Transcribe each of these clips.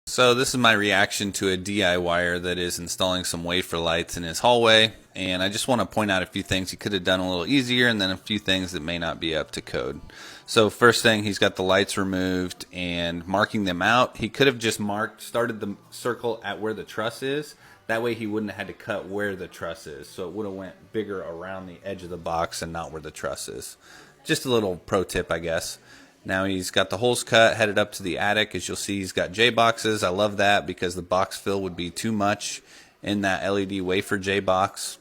So this is my reaction to a DIYer that is installing some wafer lights in his hallway, and I just want to point out a few things he could have done a little easier and then a few things that may not be up to code. So first thing, he's got the lights removed and marking them out. He could have just started the circle at where the truss is. That way he wouldn't have had to cut where the truss is, so it would have went bigger around the edge of the box and not where the truss is. Just a little pro tip, I guess. Now he's got the holes cut, headed up to the attic. As you'll see, he's got J boxes. I love that because the box fill would be too much in that LED wafer J box.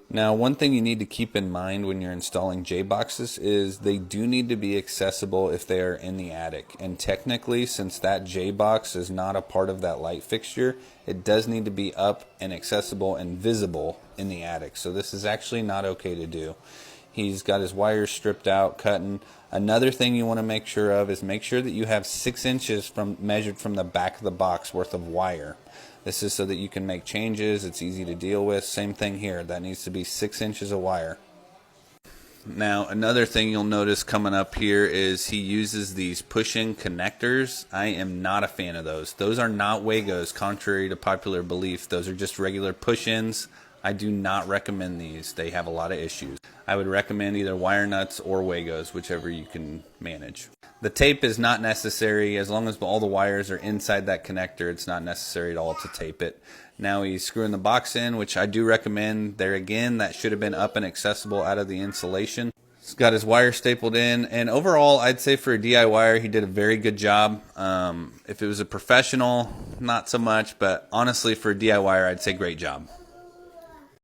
Now, one thing you need to keep in mind when you're installing J boxes is they do need to be accessible if they are in the attic. And technically, since that J box is not a part of that light fixture, it does need to be up and accessible and visible in the attic. So this is actually not okay to do. He's got his wires stripped out, cutting. Another thing you want to make sure of is make sure that you have 6 inches measured from the back of the box worth of wire. This is so that you can make changes. It's easy to deal with. Same thing here. That needs to be 6 inches of wire. Now, another thing you'll notice coming up here is he uses these push-in connectors. I am not a fan of those. Those are not Wagos, contrary to popular belief. Those are just regular push-ins. I do not recommend these. They have a lot of issues. I would recommend either wire nuts or Wagos, whichever you can manage. The tape is not necessary. As long as all the wires are inside that connector, it's not necessary at all to tape it. Now he's screwing the box in, which I do recommend. There again, that should have been up and accessible out of the insulation. He's got his wire stapled in, and overall, I'd say for a DIYer, he did a very good job. If it was a professional, not so much, but honestly, for a DIYer, I'd say great job.